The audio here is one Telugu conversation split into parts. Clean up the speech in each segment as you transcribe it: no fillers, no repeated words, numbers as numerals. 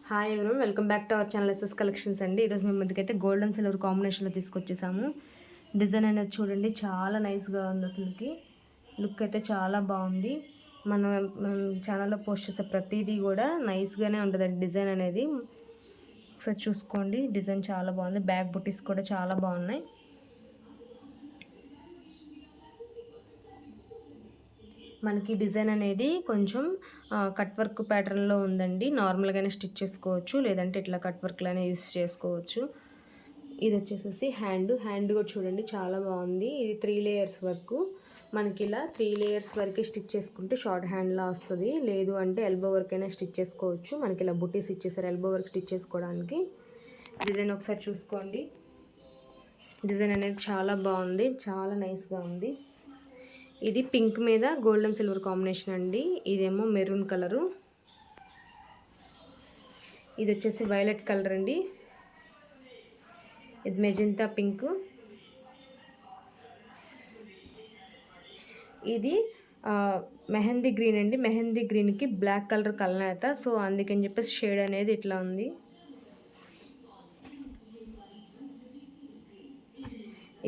Hi everyone, welcome back to our channel SS collections అండి. ఈరోజు మేము ముందుకైతే గోల్డ్ అండ్ సిల్వర్ కాంబినేషన్లో తీసుకొచ్చేసాము. డిజైన్ అనేది చూడండి, చాలా నైస్గా ఉంది. అసలుకి లుక్ అయితే చాలా బాగుంది. మనం ఛానల్లో పోస్ట్ చేసే ప్రతిదీ కూడా నైస్గానే ఉంటుందండి. డిజైన్ అనేది ఒకసారి చూసుకోండి. డిజైన్ చాలా బాగుంది. బ్యాక్ బుటీస్ కూడా చాలా బాగున్నాయి. మనకి డిజైన్ అనేది కొంచెం కట్ వర్క్ ప్యాటర్న్లో ఉందండి. నార్మల్గానే స్టిచ్ చేసుకోవచ్చు, లేదంటే ఇట్లా కట్ వర్క్లోనే యూస్ చేసుకోవచ్చు. ఇది వచ్చేసేసి హ్యాండ్ కూడా చూడండి, చాలా బాగుంది. ఇది 3 లేయర్స్ వర్క్. మనకి ఇలా 3 లేయర్స్ వరకు స్టిచ్ చేసుకుంటే షార్ట్ హ్యాండ్లా వస్తుంది. లేదు అంటే ఎల్బో వర్క్ అయినా స్టిచ్ చేసుకోవచ్చు. మనకి ఇలా బుటీస్ ఇచ్చేసారు ఎల్బో వర్క్ స్టిచ్ చేసుకోవడానికి. డిజైన్ ఒకసారి చూసుకోండి. డిజైన్ అనేది చాలా బాగుంది, చాలా నైస్గా ఉంది. ఇది పింక్ మీద గోల్డ్ అండ్ సిల్వర్ కాంబినేషన్ అండి. ఇదేమో మెరూన్ కలరు, ఇది వచ్చేసి వైలెట్ కలర్ అండి. ఇది మెజెంటా పింక్, ఇది మెహందీ గ్రీన్ అండి. మెహందీ గ్రీన్కి బ్లాక్ కలర్ కలనేత, సో అందుకని చెప్పేసి షేడ్ అనేది ఇట్లా ఉంది.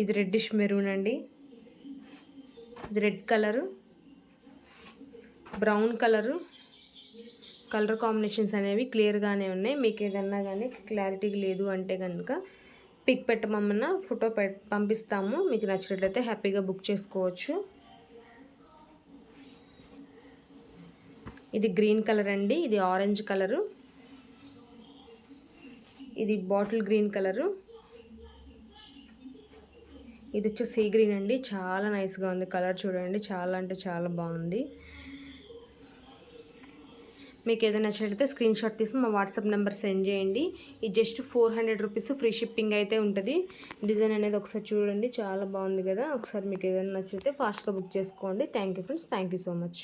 ఇది రెడ్డిష్ మెరూన్ అండి. ఇది red colour, brown colour combinations అనేవి క్లియర్గానే ఉన్నాయి. మీకు ఏదన్నా కానీ క్లారిటీ లేదు అంటే కనుక పిక్ పెట్టమన్నా ఫోటో పంపిస్తాము. మీకు నచ్చినట్లయితే హ్యాపీగా బుక్ చేసుకోవచ్చు. ఇది గ్రీన్ కలర్ అండి. ఇది ఆరెంజ్ కలరు, ఇది బాటిల్ గ్రీన్ కలరు, ఇది వచ్చి సీ గ్రీన్ అండి. చాలా నైస్గా ఉంది కలర్ చూడండి, చాలా అంటే చాలా బాగుంది. మీకు ఏదైనా నచ్చినట్లయితే స్క్రీన్ షాట్ తీసి మా వాట్సాప్ నెంబర్ సెండ్ చేయండి. ఇది జస్ట్ 400 రూపీస్ ఫ్రీ షిప్పింగ్ అయితే ఉంటుంది. డిజైన్ అనేది ఒకసారి చూడండి, చాలా బాగుంది కదా. ఒకసారి మీకు ఏదైనా నచ్చితే ఫాస్ట్గా బుక్ చేసుకోండి. Thank you friends, thank you so much.